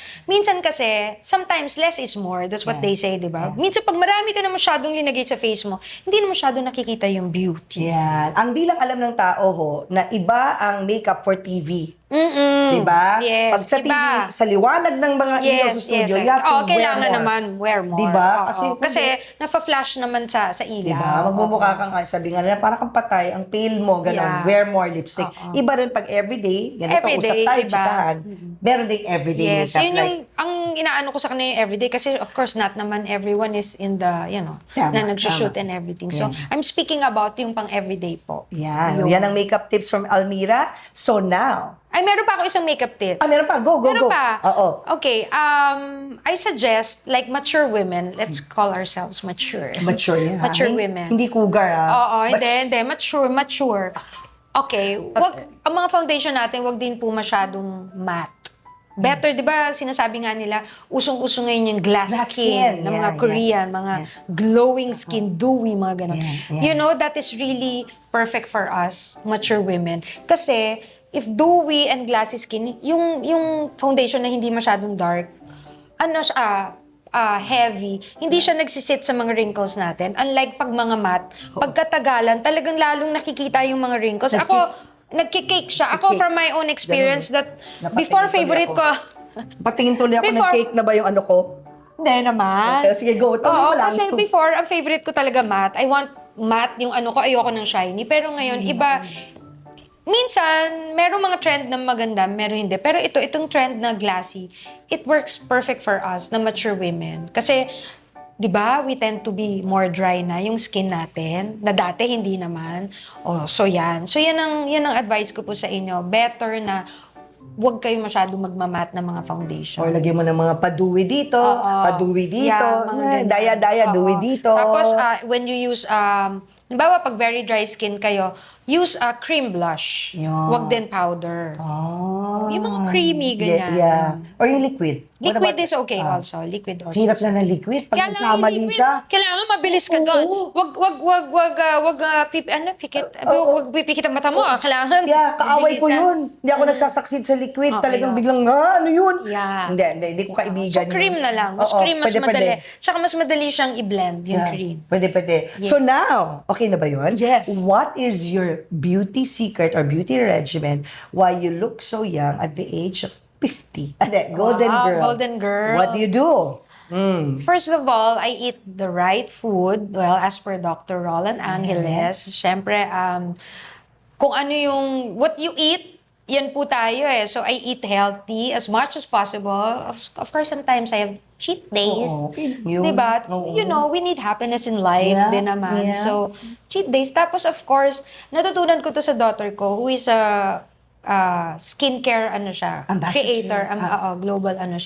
kasi, sometimes less is more. That's what they say, di ba? Minsan pag marami ka na masyadong linagay sa face mo, hindi na masyadong nakikita yung beauty. Yan. Ang di lang alam ng tao na iba ang makeup for TV. Diba? Yes, Pag sa iba. TV, sa liwanag ng mga ilaw sa studio, you have to wear kailangan more. naman wear more. Diba? Kasi nafa-flash naman sa ilaw. Diba? Magmumukha kang, sabi nga nila, parang kang patay, ang pale mo, gano'n, Yeah. wear more lipstick. Iba rin pag everyday, ganito, Everyday, usap tayo, iba. chikahan. Meron din everyday Yes, makeup. yun yung, ang inaano ko sa kanila yung everyday kasi of course not naman everyone is in the, Tama, na nagsushoot tama. and everything. So, Yan. I'm speaking about yung pang everyday po. Yan. Yan ang makeup tips from Almira. So now, Ay, meron pa ako isang makeup tip. meron pa. Go. Meron pa. Oo. Okay, I suggest, like mature women, let's call ourselves mature. Mature yan. Mature women. Hindi cougar, ha? Oo, hindi. Mature. Okay, ang mga foundation natin, wag din po masyadong matte. Better, di ba, sinasabi nga nila, usong-usong ngayon yung glass Glass skin skin, ng mga yeah, Korean, mga glowing skin, dewy, mga ganon. Yeah. You know, that is really perfect for us, mature women. Kasi, if dewy and glassy skin, yung foundation na hindi masyadong dark, heavy, hindi siya nagsisit sa mga wrinkles natin. Unlike pag mga matte, pagkatagalan, talagang lalong nakikita yung mga wrinkles. Nagkikake siya. Ako, from my own experience, that before favorite ko, Patingin tuloy ako ng Before- cake na ba yung ano ko? hindi naman. Sige, go. Tuloy Oo, mo lang. kasi before, ang favorite ko talaga matte, I want matte yung ano ko, ayoko ng shiny. Pero ngayon, iba, minsan, merong mga trend na maganda, meron hindi. Pero itong trend na glassy, it works perfect for us, na mature women. Kasi, di ba, we tend to be more dry na yung skin natin, na dati hindi naman. Oh, so yan. So yan ang advice ko po sa inyo. Better na huwag kayo masyado magmamat ng mga foundation. Or lagyan mo ng mga paduwi dito, Oo. paduwi dito, Yeah, mga ganun. daya-daya, Oo. duwi dito. Tapos, when you use, halimbawa, pag very dry skin kayo, use a cream blush. Yeah. Huwag din powder. Oh. Yung mga creamy, ganyan. Yeah. Or yung liquid. What Liquid about- is okay also. Liquid also. Hirap na ng liquid. Pag Kaya lang yung nagkamali liquid, ka. kailangan mabilis ka doon. Wag pikit. Wag pipikit ang mata mo. Kailangan. Yeah, kaaway ko bilis ka. yun. Hindi ako nagsasucceed sa liquid. Oo, Talagang yun. biglang, ano yun? Yeah. Hindi ko kaibigan. So, cream yun. na lang. Mas Oo, cream, mas pwede. madali. Tsaka mas madali siyang i-blend, yung Yeah, cream. Pwede. So now, okay na ba yun? Yes. What is your beauty secret or beauty regimen why you look so young at the age of 50? Golden Wow, girl. golden girl. What do you do? First of all, I eat the right food. Well, as per Dr. Roland Angeles, syempre, kung ano yung, what you eat, yan po tayo eh. So, I eat healthy as much as possible. Of course, sometimes I have cheat days. Oo. Yun. Diba? Oo. You know, we need happiness in life Yeah, din naman. yeah. So, cheat days. Tapos, of course, natutunan ko to sa daughter ko, who is a skincare Ambassador. creator, global ng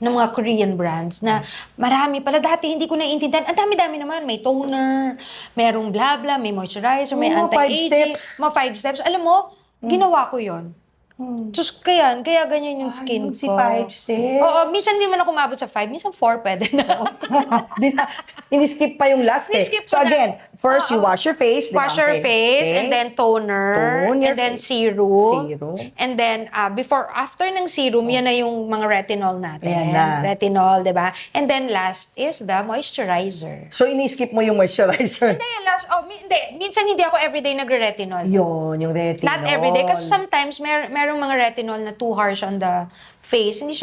mga Korean brands na marami pala. Dati hindi ko naiintindihan. Ang dami-dami naman. May toner, merong blah blah, may moisturizer, may Mga 5 anti-aging. steps. Mga 5 steps. Alam mo, ginawa ko yon. Sus, kaya ganyan yung skin Si ko. 5 steps. Oo, minsan hindi man ako umabot sa 5, minsan 4 pwede na. Ini-skip pa yung last eh. Ini-skip So ko na. again, first you wash your face. di ba? Wash your Okay. face, Okay. and then toner, Tone your and then face. serum. Serum. And then, after ng serum, yan na yung mga retinol natin. Ayan na. Retinol, di ba? And then last is the moisturizer. So ini-skip mo yung moisturizer. Kaya last, hindi. Minsan hindi ako everyday nagre-retinol. Yun, yung retinol. Not everyday. Kasi sometimes, merong mga retinol na too harsh on the face. Hindi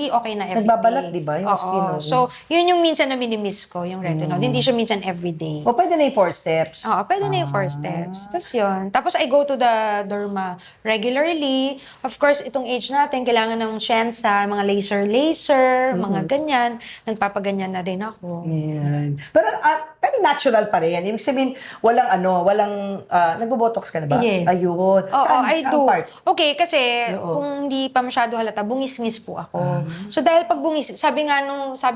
okay na everyday. Nagbabalat, di ba, yung Oo. skin, oh. So, yun yung minsan na minimiss ko, yung retinol. Hindi siya minsan everyday. O pwede na yung 4 steps. Oo, pwede na yung 4 steps. Tapos yun. Tapos I go to the derma regularly. Of course, itong age natin, kailangan ng syensa, mga laser, mga ganyan. Nagpapaganyan na rin ako. Yan. Pero natural pa rin. Ibig sabihin, nagbo-botox ka na ba? Yes. Ayun. Oo, I Saan do. part? Okay, kasi Oo. kung hindi pa masyado halata, bungis-ngis po ako. So dahil pag bungis, sabi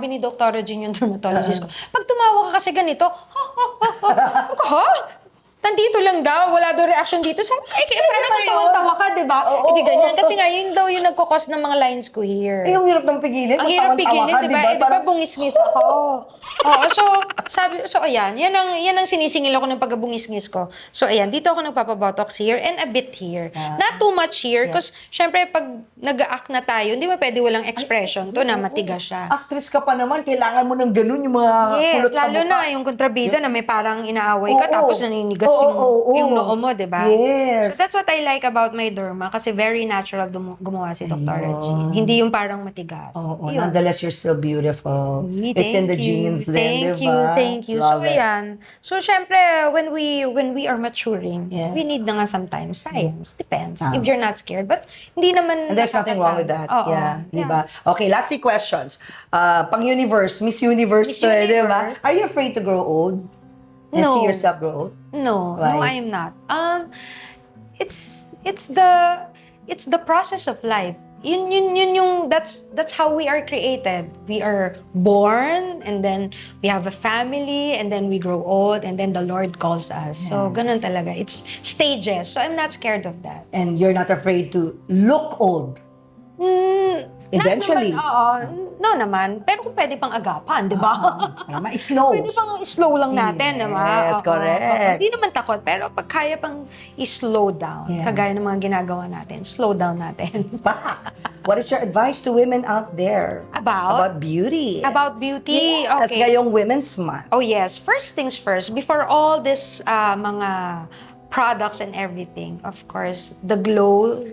ni Dr. Jean, yung dermatologist ko, pag tumawa ka kasi ganito, ha? Nandito lang daw, wala daw reaction dito. Sabi, kaya parang ba yun? tawa ka, di ba? Oo, Hindi ganyan. oo. Kasi nga, yun daw yung nagkakos ng mga lines ko here. Eh, yung hirap ng pigilin. Ang Pag hirap tawan-tawa pigilin, ka, di ba? Di ba Parang- bungis-ngis ako? Oo, so ayan. Yan ang sinisingil ako ng pagkabungis-ngis ko. So ayan, dito ako nagpapabotox here and a bit here. Not too much here, because syempre pag nag-act na tayo, hindi ba pwede walang expression to na matigas siya. Actress ka pa naman, kailangan mo ng ganun yung mga Yes, kulot sa lalo mukha. na yung kontrabida na may parang inaaway ka Oo. tapos naninigas yung noo mo, di ba? Yes. So that's what I like about my derma kasi very natural gumawa si Dr. Ayun. Jean. Hindi yung parang matigas. Oo, Yun. nonetheless, you're still beautiful. It's in the genes then, di ba? Thank you. Love So, it. ayan. So, syempre, when we are maturing, Yeah. we need na nga sometimes science. Depends. Ah. If you're not scared. But, hindi naman... And there's nothing wrong with that. Oo. Yeah, di ba? Okay, last 3 questions. Pang-universe, Miss Universe Miss to, di ba? Universe. Are you afraid to grow old? And No. see yourself grow old? No, Why? I am not. It's the process of life. Yun yung that's how we are created. We are born, and then we have a family, and then we grow old, and then the Lord calls us. So ganun talaga. It's stages. So I'm not scared of that. And you're not afraid to look old? Eventually. No naman. Pero kung pwede pang agapan, di ba? Para ma-slow. Pwede pang slow lang natin, di ba? Yes, correct. Hindi naman takot, pero pag kaya pang i-slow down, Yeah. kagaya ng mga ginagawa natin, slow down natin. Back. What is your advice to women out there? About beauty. About beauty, Yes, okay. ngayong Women's Month. Oh yes, first things first, before all this mga products and everything, of course, the glow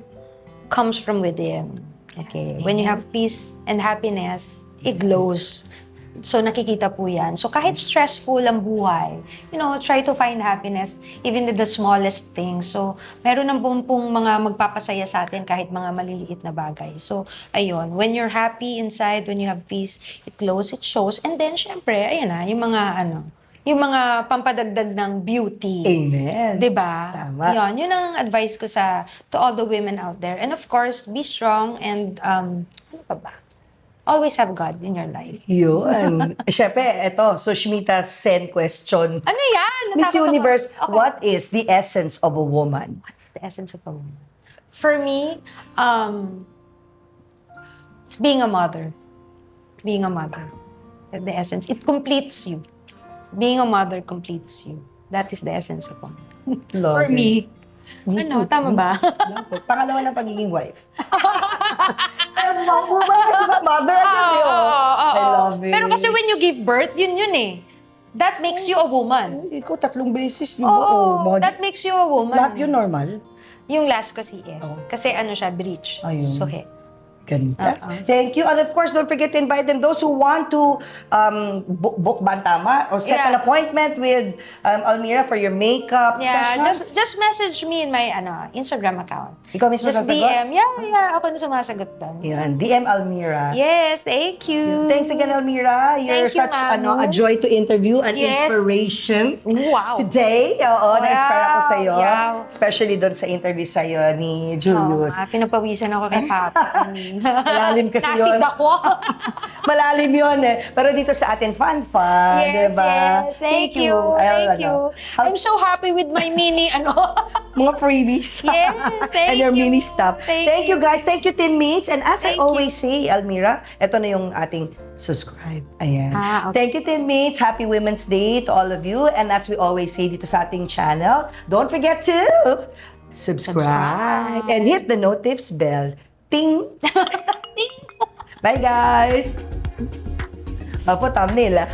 comes from within. Okay, when you have peace and happiness, it glows. So, nakikita po yan. So, kahit stressful ang buhay, try to find happiness even in the smallest things. So, meron ng pong mga magpapasaya sa atin kahit mga maliliit na bagay. So, ayun. When you're happy inside, when you have peace, it glows, it shows. And then, syempre, ayan na, yung mga pampadagdag ng beauty. Amen. Diba? Tama. Yun ang advice ko to all the women out there. And of course, be strong and, ano pa ba? Always have God in your life. Yun. Siyempre, eto, Sushmita sent question. Ano yan? Miss Nakakatawa. Universe, Okay. what is the essence of a woman? What's the essence of a woman? For me, it's being a mother. Being a mother. The essence. It completes you. Being a mother completes you. That is the essence of a woman. Love For it. me. Ano, tama ba? Love it. Pangalawa ng pagiging wife. Mother agad eh. I love it. Pero kasi when you give birth, yun eh. That makes you a woman. Ikaw 3 beses, di ba? Oo, that makes you a woman. Lahat yun normal. Yung last ko CF. Oh. Kasi ano siya, breech. Ayun. Suhe. Ganda. Thank you. And of course, don't forget to invite them. Those who want to book Bantama or set an Yeah. appointment with Almira for your makeup Yeah, sessions. just message me in my Instagram account. Ikaw mismo Just sasagot? DM. Yeah, ako na sumasagot doon. Yan, DM Almira. Yes, thank you. Thanks again, Almira. You're Thank you, such Manu. a joy to interview, an Yes. inspiration. Wow. Today, na-inspire ako sa'yo. Wow. Especially doon sa interview sa'yo ni Julius. Pinapawisan ako kay Papa kanina. Malalim kasi yun. Nasid ako. Malalim yun eh. Pero dito sa atin, fun, Yes, diba? yes. Thank you. Thank you. I'm so happy with my mini, Mga freebies. Yes, thank And your you. mini stuff. Thank you guys. Thank you, Team Meets. And as I Thank always say, Almira, ito na yung ating subscribe. Ayan. Okay. Thank you, Team Meets. Happy Women's Day to all of you. And as we always say dito sa ating channel, don't forget to subscribe. And hit the notifs bell. Ting! Bye, guys! Apo, thumbnail, ah.